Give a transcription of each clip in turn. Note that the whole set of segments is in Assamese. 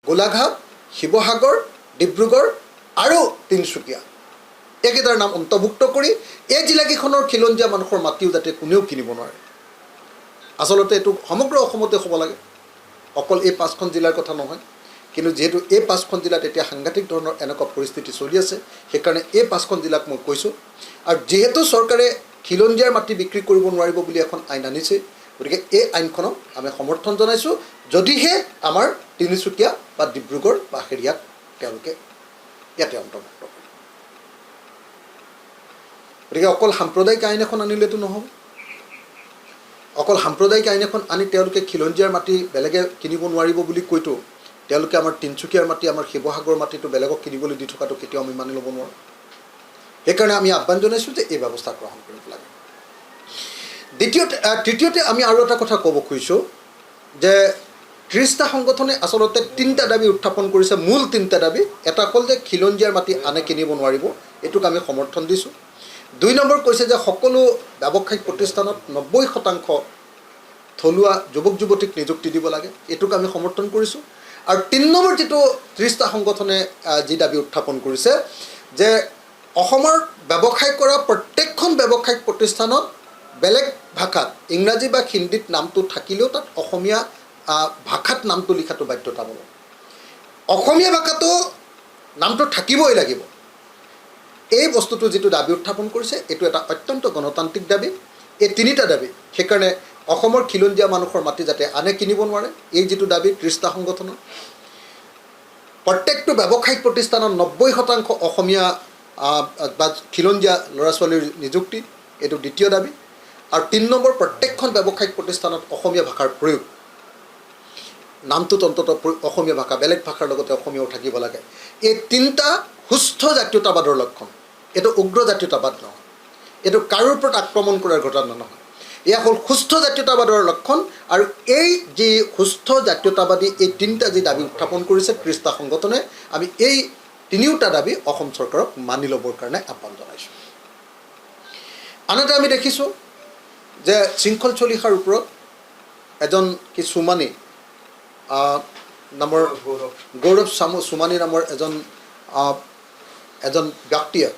গোলাঘাট, শিৱসাগৰ, ডিব্ৰুগড় আৰু তিনিচুকীয়া এইকেইটাৰ নাম অন্তৰ্ভুক্ত কৰি এই জিলাকেইখনৰ খিলঞ্জীয়া মানুহৰ মাটিও যাতে কোনেও কিনিব নোৱাৰে। আচলতে এইটো সমগ্ৰ অসমতে হ'ব লাগে, অকল এই 5খন জিলাৰ কথা নহয়। কিন্তু যিহেতু এই 5খন জিলাত এতিয়া সাংঘাতিক ধৰণৰ এনেকুৱা পৰিস্থিতি চলি আছে, সেইকাৰণে এই 5খন জিলাক মই কৈছোঁ। আৰু যিহেতু চৰকাৰে খিলঞ্জীয়াৰ মাটি বিক্ৰী কৰিব নোৱাৰিব বুলি এখন আইন আনিছে, গতিকে এই আইনখনক আমি সমৰ্থন জনাইছোঁ, যদিহে আমাৰ তিনিচুকীয়া বা ডিব্ৰুগড় বা হেৰিয়াত তেওঁলোকে ইয়াতে অন্তৰ্ভুক্ত কৰে। গতিকে অকল সাম্প্ৰদায়িক আইন এখন আনিলেতো নহ'ব। অকল সাম্প্ৰদায়িক আইন এখন আনি তেওঁলোকে খিলঞ্জীয়াৰ মাটি বেলেগে কিনিব নোৱাৰিব বুলি কৈতো তেওঁলোকে আমাৰ তিনিচুকীয়াৰ মাটি, আমাৰ শিৱসাগৰৰ মাটিটো বেলেগক কিনিবলৈ দি থকাটো কেতিয়াও আমি মানি ল'ব নোৱাৰোঁ। সেইকাৰণে আমি আহ্বান জনাইছোঁ যে এই ব্যৱস্থা গ্ৰহণ কৰিব লাগে। তৃতীয়তে আমি আৰু এটা কথা ক'ব খুজিছোঁ যে 30টা সংগঠনে আচলতে 3টা দাবী উত্থাপন কৰিছে, মূল 3টা দাবী। এটা হ'ল যে খিলঞ্জীয়াৰ মাটি আনে কিনিব নোৱাৰিব, এইটোক আমি সমৰ্থন দিছোঁ। 2 নম্বৰ কৈছে যে সকলো ব্যৱসায়িক প্ৰতিষ্ঠানত 90% থলুৱা যুৱক যুৱতীক নিযুক্তি দিব লাগে, এইটোক আমি সমৰ্থন কৰিছোঁ। আৰু 3 নম্বৰ যিটো 30টা সংগঠনে যি দাবী উত্থাপন কৰিছে যে অসমৰ ব্যৱসায় কৰা প্ৰত্যেকখন ব্যৱসায়িক প্ৰতিষ্ঠানত বেলেগ ভাষাত ইংৰাজী বা হিন্দীত নামটো থাকিলেও তাত অসমীয়া ভাষাত নামটো লিখাটো বাধ্যতামূলক। অসমীয়া ভাষাটো নামটো থাকিবই লাগিব। এই বস্তুটো যিটো দাবী উত্থাপন কৰিছে এইটো এটা অত্যন্ত গণতান্ত্ৰিক দাবী। এই 3টা দাবী, সেইকাৰণে অসমৰ খিলঞ্জীয়া মানুহৰ মাটি যাতে আনে কিনিব নোৱাৰে, এই যিটো দাবী 30টা সংগঠনৰ। প্ৰত্যেকটো ব্যৱসায়িক প্ৰতিষ্ঠানত 90% অসমীয়া বা খিলঞ্জীয়া ল'ৰা ছোৱালীৰ নিযুক্তি, এইটো দ্বিতীয় দাবী। আৰু 3 নম্বৰ, প্ৰত্যেকখন ব্যৱসায়িক প্ৰতিষ্ঠানত অসমীয়া ভাষাৰ প্ৰয়োগ, নামটোত অন্ততঃ অসমীয়া ভাষা, বেলেগ ভাষাৰ লগতে অসমীয়াও থাকিব লাগে। এই 3টা সুস্থ জাতীয়তাবাদৰ লক্ষণ। এইটো উগ্ৰ জাতীয়তাবাদ নহয়, এইটো কাৰোৰ ওপৰত আক্ৰমণ কৰাৰ ঘটনা নহয়, এয়া হ'ল সুস্থ জাতীয়তাবাদৰ লক্ষণ। আৰু এই যি সুস্থ জাতীয়তাবাদী এই 3টা যি দাবী উত্থাপন কৰিছে 30টা সংগঠনে, আমি এই 3টা দাবী অসম চৰকাৰক মানি ল'বৰ কাৰণে আহ্বান জনাইছোঁ। আনহাতে আমি দেখিছোঁ যে শৃংখল চলিহাৰ ওপৰত এজন কি চুমানী নামৰ গৌৰৱ চুমানী নামৰ এজন ব্যক্তিয়ে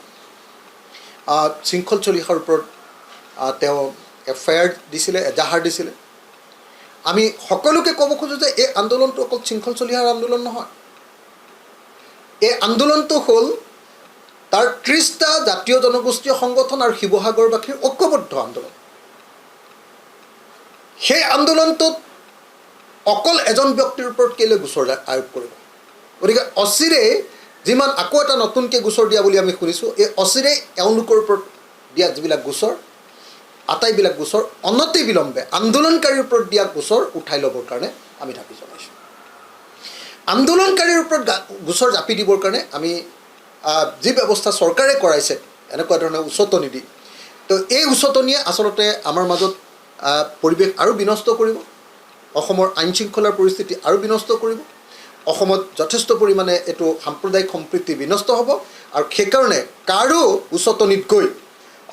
শৃংখল চলিহাৰ ওপৰত তেওঁ FIR দিছিলে, এজাহাৰ দিছিলে। আমি সকলোকে ক'ব খোজোঁ যে এই আন্দোলনটো অকল শৃংখল চলিহাৰ আন্দোলন নহয়, এই আন্দোলনটো হ'ল তাৰ 30টা জাতীয় জনগোষ্ঠীয় সংগঠন আৰু শিৱসাগৰবাসীৰ ঐক্যবদ্ধ আন্দোলন। সেই আন্দোলনটোত অকল এজন ব্যক্তিৰ ওপৰত কেলৈ গোচৰ আৰোপ কৰিব? গতিকে অচিৰে যিমান আকৌ এটা নতুনকৈ গোচৰ দিয়া বুলি আমি শুনিছোঁ, এই অচিৰে এওঁলোকৰ ওপৰত দিয়া যিবিলাক গোচৰ, আটাইবিলাক গোচৰ অনতি বিলম্বে আন্দোলনকাৰীৰ ওপৰত দিয়া গোচৰ উঠাই ল'বৰ কাৰণে আমি দাবী জনাইছোঁ। আন্দোলনকাৰীৰ ওপৰত গোচৰ জাপি দিবৰ কাৰণে আমি যি ব্যৱস্থা চৰকাৰে কৰাইছে, এনেকুৱা ধৰণৰ উচতনি দি, তো এই উচতনিয়ে আচলতে আমাৰ মাজত পৰিৱেশ আৰু বিনষ্ট কৰিব, অসমৰ আইন শৃংখলাৰ পৰিস্থিতি আৰু বিনষ্ট কৰিব, অসমত যথেষ্ট পৰিমাণে এইটো সাম্প্ৰদায়িক সম্প্ৰীতি বিনষ্ট হ'ব। আৰু সেইকাৰণে কাৰো উচতনিত গৈ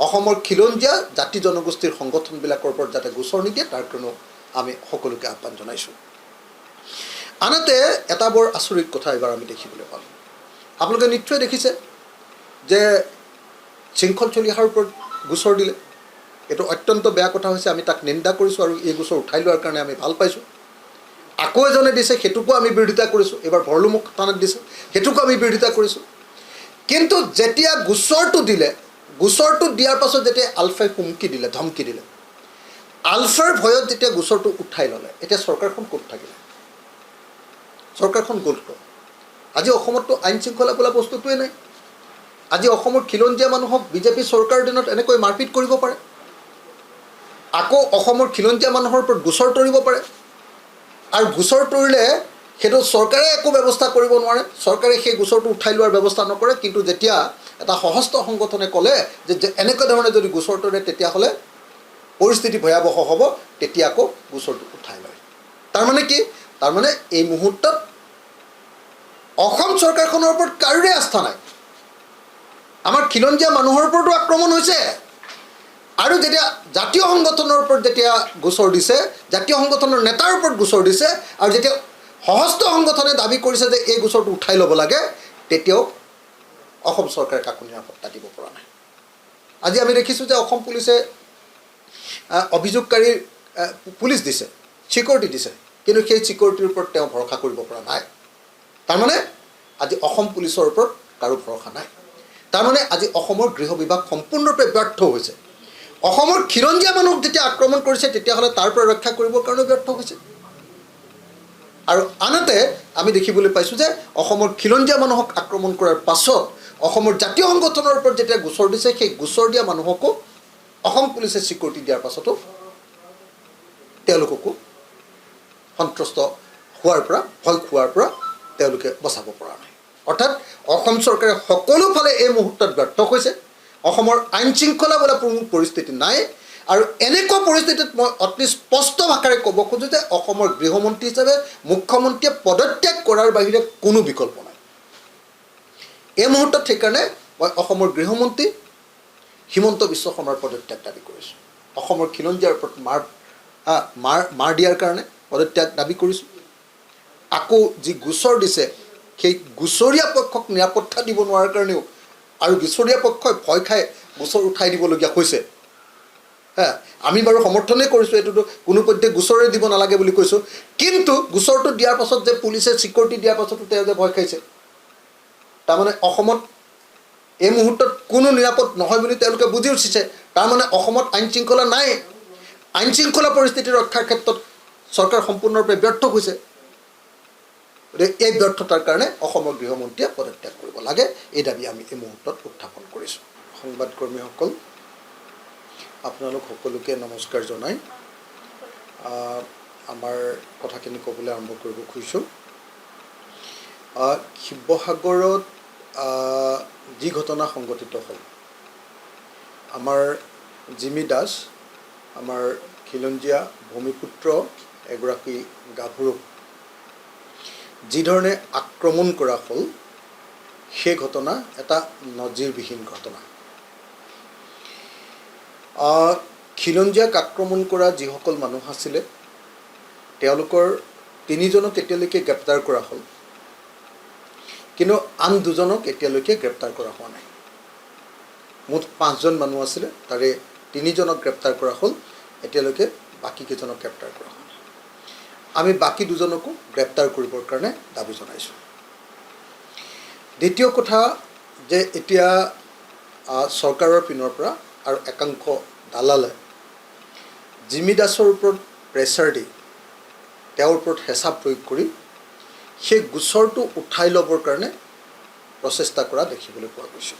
অসমৰ খিলঞ্জীয়া জাতি জনগোষ্ঠীৰ সংগঠনবিলাকৰ ওপৰত যাতে গোচৰ নিদিয়ে, তাৰ কাৰণেও আমি সকলোকে আহ্বান জনাইছোঁ। আনহাতে এটা বৰ আচৰিত কথা এইবাৰ আমি দেখিবলৈ পালোঁ। আপোনালোকে নিশ্চয় দেখিছে যে শৃংখল চলিহাৰ ওপৰত গোচৰ দিলে, এইটো অত্যন্ত বেয়া কথা হৈছে। আমি তাক নিন্দা কৰিছোঁ আৰু এই গোচৰ উঠাই লোৱাৰ কাৰণে আমি ভাল পাইছোঁ। আকৌ এজনে দিছে, সেইটোকো আমি বিৰোধিতা কৰিছোঁ। এইবাৰ ভৰলুমুখ থানাত দিছে, সেইটোকো আমি বিৰোধিতা কৰিছোঁ। কিন্তু যেতিয়া গোচৰটো দিলে, গোচৰটো দিয়াৰ পাছত যেতিয়া আলফাই হুমকি দিলে, ধমকি দিলে, আলফাৰ ভয়ত যেতিয়া গোচৰটো উঠাই ল'লে, এতিয়া চৰকাৰখন ক'ত থাকিলে? চৰকাৰখন গ'ল ক'ত? আজি অসমততো আইন শৃংখলা বোলা বস্তুটোৱে নাই। আজি অসমৰ খিলঞ্জীয়া মানুহক বিজেপি চৰকাৰৰ দিনত এনেকৈ মাৰপিট কৰিব পাৰে, আকৌ অসমৰ খিলঞ্জীয়া মানুহৰ ওপৰত গোচৰ তৰিব পাৰে। আৰু গোচৰ তৰিলে সেইটো চৰকাৰে একো ব্যৱস্থা কৰিব নোৱাৰে, চৰকাৰে সেই গোচৰটো উঠাই লোৱাৰ ব্যৱস্থা নকৰে। কিন্তু যেতিয়া এটা সশস্ত্ৰ সংগঠনে ক'লে যে এনেকুৱা ধৰণে যদি গোচৰ তৰে তেতিয়াহ'লে পৰিস্থিতি ভয়াৱহ হ'ব, তেতিয়া আকৌ গোচৰটো উঠাই লয়। তাৰমানে কি? তাৰমানে এই মুহূৰ্তত অসম চৰকাৰখনৰ ওপৰত কাৰোৰে আস্থা নাই। আমাৰ খিলঞ্জীয়া মানুহৰ ওপৰতো আক্ৰমণ হৈছে। আৰু যেতিয়া জাতীয় সংগঠনৰ ওপৰত যেতিয়া গোচৰ দিছে, জাতীয় সংগঠনৰ নেতাৰ ওপৰত গোচৰ দিছে, আৰু যেতিয়া সহস্ৰ সংগঠনে দাবী কৰিছে যে এই গোচৰটো উঠাই ল'ব লাগে, তেতিয়াও অসম চৰকাৰে কাকো নিৰাপত্তা দিব পৰা নাই। আজি আমি দেখিছোঁ যে অসম পুলিচে অভিযোগকাৰীৰ পুলিচ দিছে, ছিকিউৰিটি দিছে, কিন্তু সেই ছিকিউৰিটিৰ ওপৰত তেওঁ ভৰসা কৰিব পৰা নাই। তাৰমানে আজি অসম পুলিচৰ ওপৰত কাৰো ভৰসা নাই। তাৰমানে আজি অসমৰ গৃহ বিভাগ সম্পূৰ্ণৰূপে ব্যৰ্থ হৈছে। অসমৰ খিলঞ্জীয়া মানুহক যেতিয়া আক্ৰমণ কৰিছে, তেতিয়াহ'লে তাৰ পৰা ৰক্ষা কৰিবৰ কাৰণে ব্যৰ্থ হৈছে। আৰু আনহাতে আমি দেখিবলৈ পাইছোঁ যে অসমৰ খিলঞ্জীয়া মানুহক আক্ৰমণ কৰাৰ পাছত অসমৰ জাতীয় সংগঠনৰ ওপৰত যেতিয়া গোচৰ দিছে, সেই গোচৰ দিয়া মানুহকো অসম পুলিচে ছিকিউৰিটি দিয়াৰ পাছতো তেওঁলোককো সন্ত্ৰস্ত হোৱাৰ পৰা, ভয় খোৱাৰ পৰা তেওঁলোকে বচাব পৰা নাই। অৰ্থাৎ অসম চৰকাৰে সকলো ফালে এই মুহূৰ্তত ব্যৰ্থ হৈছে। অসমৰ আইন শৃংখলা বোলা কোনো পৰিস্থিতি নাই। আৰু এনেকুৱা পৰিস্থিতিত মই অতি স্পষ্ট ভাষাৰে ক'ব খোজোঁ যে অসমৰ গৃহমন্ত্ৰী হিচাপে মুখ্যমন্ত্ৰীয়ে পদত্যাগ কৰাৰ বাহিৰে কোনো বিকল্প নাই। এই মুহূৰ্তত সেইকাৰণে মই অসমৰ গৃহমন্ত্ৰী হিমন্ত বিশ্ব শৰ্মাৰ পদত্যাগ দাবী কৰিছোঁ। অসমৰ খিলঞ্জীয়াৰ ওপৰত মাৰ দিয়াৰ কাৰণে পদত্যাগ দাবী কৰিছোঁ। আকৌ যি গোচৰ দিছে, সেই গোচৰীয়া পক্ষক নিৰাপত্তা দিব নোৱাৰাৰ কাৰণেও আৰু গোচৰীয়া পক্ষই ভয় খাই গোচৰ উঠাই দিবলগীয়া হৈছে। আমি বাৰু সমৰ্থনেই কৰিছোঁ, এইটোতো কোনো পধ্যে গোচৰে দিব নালাগে বুলি কৈছোঁ, কিন্তু গোচৰটো দিয়াৰ পাছত যে পুলিচে ছিকিউৰিটি দিয়াৰ পাছতো তেওঁ যে ভয় খাইছে, তাৰমানে অসমত এই মুহূৰ্তত কোনো নিৰাপদ নহয় বুলি তেওঁলোকে বুজি উঠিছে। তাৰমানে অসমত আইন শৃংখলা নাই। আইন শৃংখলা পৰিস্থিতি ৰক্ষাৰ ক্ষেত্ৰত চৰকাৰ সম্পূৰ্ণৰূপে ব্যৰ্থ হৈছে। এই ব্যৰ্থতাৰ কাৰণে অসমৰ গৃহমন্ত্ৰীয়ে পদত্যাগ কৰিব লাগে, এই দাবী আমি এই মুহূৰ্তত উত্থাপন কৰিছোঁ। সংবাদকৰ্মীসকল, আপোনালোক সকলোকে নমস্কাৰ জনাই আমাৰ কথাখিনি ক'বলৈ আৰম্ভ কৰিব খুজিছোঁ। শিৱসাগৰত যি ঘটনা সংঘটিত হ'ল, আমাৰ জিমি দাস, আমাৰ খিলঞ্জীয়া ভূমিপুত্ৰ এগৰাকী গাভৰুক যিধৰণে আক্ৰমণ কৰা হ'ল, সেই ঘটনা এটা নজিৰবিহীন ঘটনা। খিলঞ্জীয়াক আক্ৰমণ কৰা যিসকল মানুহ আছিলে, তেওঁলোকৰ 3জনক এতিয়ালৈকে গ্ৰেপ্তাৰ কৰা হ'ল, কিন্তু আন 2জনক এতিয়ালৈকে গ্ৰেপ্তাৰ কৰা হোৱা নাই। মুঠ 5জন মানুহ আছিলে, তাৰে 3জনক গ্ৰেপ্তাৰ কৰা হ'ল, এতিয়ালৈকে বাকীকেইজনক গ্ৰেপ্তাৰ কৰা হোৱা নাই। আমি বাকী 2জনকো গ্ৰেপ্তাৰ কৰিবৰ কাৰণে দাবী জনাইছোঁ। দ্বিতীয় কথা যে এতিয়া চৰকাৰৰ পিনৰ পৰা আৰু একাংশ দালালে জিমি দাসৰ ওপৰত প্ৰেছাৰ দি তেওঁৰ ওপৰত হেঁচা প্ৰয়োগ কৰি সেই গোচৰটো উঠাই ল'বৰ কাৰণে প্ৰচেষ্টা কৰা দেখিবলৈ পোৱা গৈছে।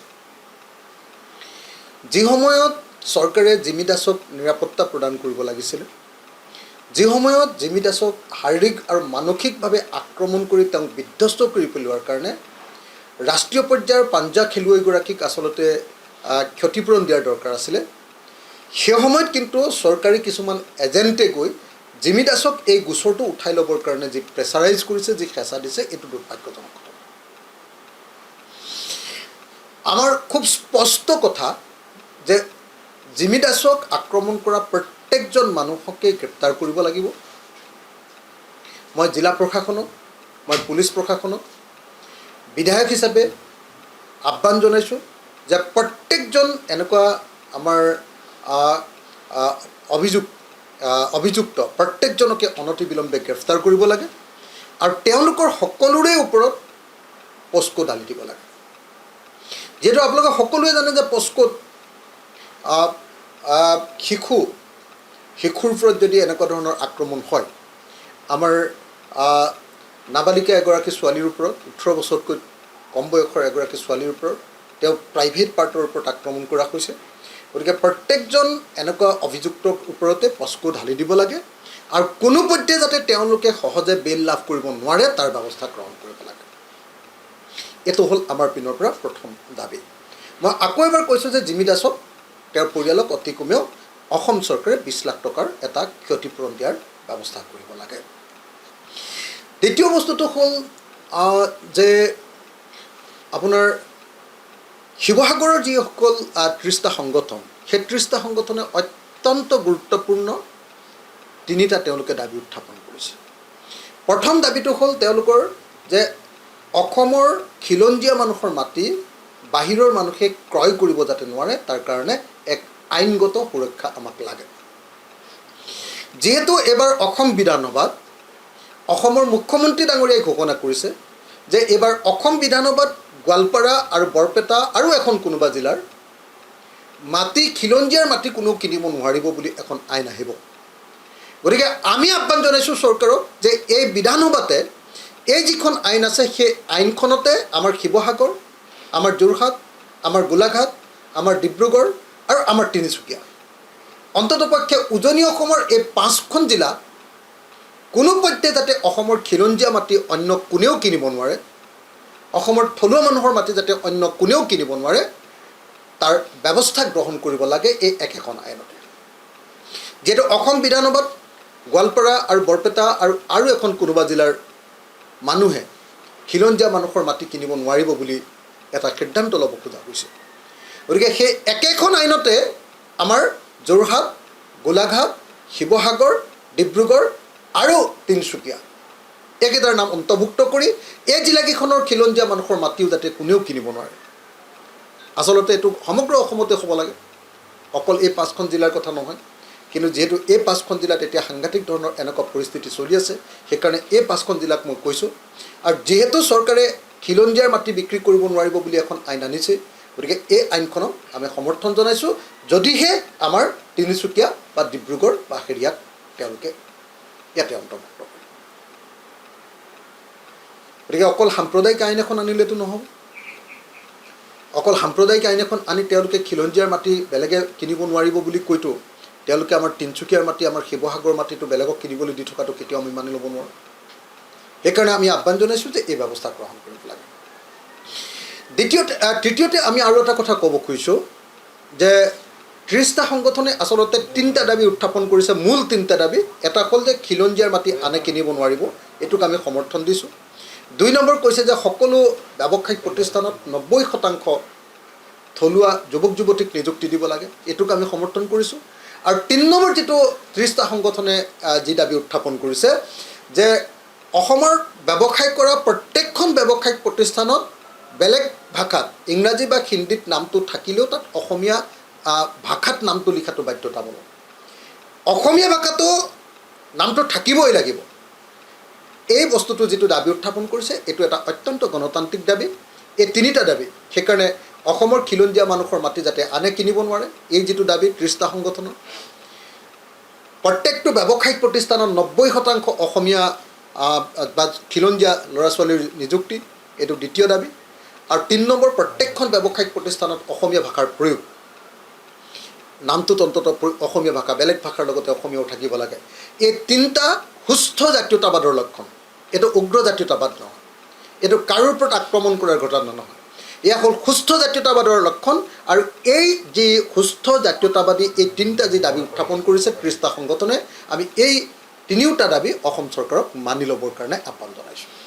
যি সময়ত চৰকাৰে জিমি দাসক নিৰাপত্তা প্ৰদান কৰিব লাগিছিলে, যি সময়ত জিমি দাসক শাৰীৰিক আৰু মানসিকভাৱে আক্ৰমণ কৰি তেওঁক বিধ্বস্ত কৰি পেলোৱাৰ কাৰণে ৰাষ্ট্ৰীয় পৰ্যায়ৰ পাঞ্জা খেলুৱৈগৰাকীক আচলতে ক্ষতিপূৰণ দিয়াৰ দৰকাৰ আছিলে, সেই সময়ত কিন্তু চৰকাৰী কিছুমান এজেণ্টে গৈ জিমি দাসক এই গোচৰটো উঠাই ল'বৰ কাৰণে যি প্ৰেছাৰাইজ কৰিছে, যি হেঁচা দিছে, এইটো দুৰ্ভাগ্যজনক কথা। আমাৰ খুব স্পষ্ট কথা যে জিমি দাসক আক্ৰমণ কৰা প্ৰত্যেকজন মানুহকে গ্ৰেপ্তাৰ কৰিব লাগিব। মই জিলা প্ৰশাসনক, মই পুলিচ প্ৰশাসনক বিধায়ক হিচাপে আহ্বান জনাইছোঁ যে প্ৰত্যেকজন এনেকুৱা আমাৰ অভিযুক্ত প্ৰত্যেকজনকে অনতিবিলম্বে গ্ৰেপ্তাৰ কৰিব লাগে আৰু তেওঁলোকৰ সকলোৰে ওপৰত পস্কো ঢালি দিব লাগে। যিহেতু আপোনালোকে সকলোৱে জানে যে পস্কোত শিশুৰ ওপৰত যদি এনেকুৱা ধৰণৰ আক্ৰমণ হয়, আমাৰ নাবালিকা এগৰাকী ছোৱালীৰ ওপৰত, 18 বছৰতকৈ কম বয়সৰ এগৰাকী ছোৱালীৰ ওপৰত তেওঁ প্ৰাইভেট পাৰ্টৰ ওপৰত আক্ৰমণ কৰা হৈছে। গতিকে প্ৰত্যেকজন এনেকুৱা অভিযুক্তৰ ওপৰতে পস্কো ঢালি দিব লাগে আৰু কোনোপধ্যে যাতে তেওঁলোকে সহজে বেইল লাভ কৰিব নোৱাৰে তাৰ ব্যৱস্থা গ্ৰহণ কৰিব লাগে। এইটো হ'ল আমাৰ পিনৰ পৰা প্ৰথম দাবী। মই আকৌ এবাৰ কৈছোঁ যে জিমি দাসক, তেওঁৰ পৰিয়ালক অতি কমেও অসম চৰকাৰে 20 লাখ টকাৰ এটা ক্ষতিপূৰণ দিয়াৰ ব্যৱস্থা কৰিব লাগে। দ্বিতীয় বস্তুটো হ'ল যে আপোনাৰ শিৱসাগৰৰ যিসকল 30টা সংগঠন, সেই 30টা সংগঠনে অত্যন্ত গুৰুত্বপূৰ্ণ 3টা তেওঁলোকে দাবী উত্থাপন কৰিছে। প্ৰথম দাবীটো হ'ল তেওঁলোকৰ যে অসমৰ খিলঞ্জীয়া মানুহৰ মাটি বাহিৰৰ মানুহে ক্ৰয় কৰিব যাতে নোৱাৰে তাৰ কাৰণে এক আইনগত সুৰক্ষা আমাক লাগে। যিহেতু এইবাৰ অসম বিধানসভাত অসমৰ মুখ্যমন্ত্ৰী ডাঙৰীয়াই ঘোষণা কৰিছে যে এইবাৰ অসম বিধানসভাত গোৱালপাৰা আৰু বৰপেটা আৰু এখন কোনোবা জিলাৰ মাটি খিলঞ্জীয়াৰ মাটি কোনো কিনিব নোৱাৰিব বুলি এখন আইন আহিব। গতিকে আমি আহ্বান জনাইছোঁ চৰকাৰক যে এই বিধানসভাতে এই যিখন আইন আছে সেই আইনখনতে আমাৰ শিৱসাগৰ, আমাৰ যোৰহাট, আমাৰ গোলাঘাট, আমাৰ ডিব্ৰুগড় আৰু আমাৰ তিনিচুকীয়া অন্ততপক্ষে উজনি অসমৰ এই 5খন জিলা কোনোপধ্যে যাতে অসমৰ খিলঞ্জীয়া মাটি অন্য কোনেও কিনিব নোৱাৰে, অসমৰ থলুৱা মানুহৰ মাটি যাতে অন্য কোনেও কিনিব নোৱাৰে তাৰ ব্যৱস্থা গ্ৰহণ কৰিব লাগে এই একেখন আইনতে। যিহেতু অসম বিধানসভাত গোৱালপাৰা আৰু বৰপেটা আৰু এখন কোনোবা জিলাৰ মানুহে খিলঞ্জীয়া মানুহৰ মাটি কিনিব নোৱাৰিব বুলি এটা সিদ্ধান্ত ল'ব খোজা হৈছে। গতিকে সেই একেখন আইনতে আমাৰ যোৰহাট, গোলাঘাট, শিৱসাগৰ, ডিব্ৰুগড় আৰু তিনিচুকীয়া এইকেইটাৰ নাম অন্তৰ্ভুক্ত কৰি এই জিলাকেইখনৰ খিলঞ্জীয়া মানুহৰ মাটিও যাতে কোনেও কিনিব নোৱাৰে। আচলতে এইটো সমগ্ৰ অসমতে হ'ব লাগে, অকল এই 5খন জিলাৰ কথা নহয়। কিন্তু যিহেতু এই 5খন জিলাত এতিয়া সাংঘাতিক ধৰণৰ এনেকুৱা পৰিস্থিতি চলি আছে সেইকাৰণে এই 5খন জিলাক মই কৈছোঁ। আৰু যিহেতু চৰকাৰে খিলঞ্জীয়াৰ মাটি বিক্ৰী কৰিব নোৱাৰিব বুলি এখন আইন আনিছে গতিকে এই আইনখনক আমি সমৰ্থন জনাইছোঁ যদিহে আমাৰ তিনিচুকীয়া বা ডিব্ৰুগড় বা হেৰিয়াত তেওঁলোকে ইয়াতে অন্তৰ্ভুক্ত কৰে। গতিকে অকল সাম্প্ৰদায়িক আইন এখন আনিলেতো নহ'ব। অকল সাম্প্ৰদায়িক আইন এখন আনি তেওঁলোকে খিলঞ্জীয়াৰ মাটি বেলেগে কিনিব নোৱাৰিব বুলি কৈতো তেওঁলোকে আমাৰ তিনিচুকীয়াৰ মাটি, আমাৰ শিৱসাগৰৰ মাটিটো বেলেগক কিনিবলৈ দি থকাটো কেতিয়াও আমি মানি ল'ব নোৱাৰোঁ। সেইকাৰণে আমি আহ্বান জনাইছোঁ যে এই ব্যৱস্থা গ্ৰহণ কৰিব লাগে। তৃতীয়তে আমি আৰু এটা কথা ক'ব খুজিছোঁ যে 30টা সংগঠনে আচলতে 3টা দাবী উত্থাপন কৰিছে, মূল 3টা দাবী। এটা হ'ল যে খিলঞ্জীয়াৰ মাটি আনে কিনিব নোৱাৰিব, এইটোক আমি সমৰ্থন দিছোঁ। 2 নম্বৰ কৈছে যে সকলো ব্যৱসায়িক প্ৰতিষ্ঠানত 90% থলুৱা যুৱক যুৱতীক নিযুক্তি দিব লাগে, এইটোক আমি সমৰ্থন কৰিছোঁ। আৰু 3 নম্বৰ যিটো 30টা সংগঠনে যি দাবী উত্থাপন কৰিছে যে অসমৰ ব্যৱসায় কৰা প্ৰত্যেকখন ব্যৱসায়িক প্ৰতিষ্ঠানত বেলেগ ভাষাত ইংৰাজী বা হিন্দীত নামটো থাকিলেও তাত অসমীয়া ভাষাত নামটো লিখাটো বাধ্যতামূলক। অসমীয়া ভাষাটো নামটো থাকিবই লাগিব। এই বস্তুটো যিটো দাবী উত্থাপন কৰিছে এইটো এটা অত্যন্ত গণতান্ত্ৰিক দাবী। এই 3টা দাবী সেইকাৰণে অসমৰ খিলঞ্জীয়া মানুহৰ মাটি যাতে আনে কিনিব নোৱাৰে এই যিটো দাবী 30টা সংগঠনৰ, প্ৰত্যেকটো ব্যৱসায়িক প্ৰতিষ্ঠানত 90% অসমীয়া বা খিলঞ্জীয়া ল'ৰা ছোৱালীৰ নিযুক্তি, এইটো দ্বিতীয় দাবী। আৰু 3 নম্বৰ প্ৰত্যেকখন ব্যৱসায়িক প্ৰতিষ্ঠানত অসমীয়া ভাষাৰ প্ৰয়োগ, নামটোত অন্ততঃ অসমীয়া ভাষা, বেলেগ ভাষাৰ লগতে অসমীয়াও থাকিব লাগে। এই 3টা সুস্থ জাতীয়তাবাদৰ লক্ষণ। এইটো উগ্ৰ জাতীয়তাবাদ নহয়, এইটো কাৰোৰ ওপৰত আক্ৰমণ কৰাৰ ঘটনা নহয়, এয়া হ'ল সুস্থ জাতীয়তাবাদৰ লক্ষণ। আৰু এই যি সুস্থ জাতীয়তাবাদী এই 3টা যি দাবী উত্থাপন কৰিছে 30টা সংগঠনে, আমি এই 3টা দাবী অসম চৰকাৰক মানি ল'বৰ কাৰণে আহ্বান জনাইছোঁ।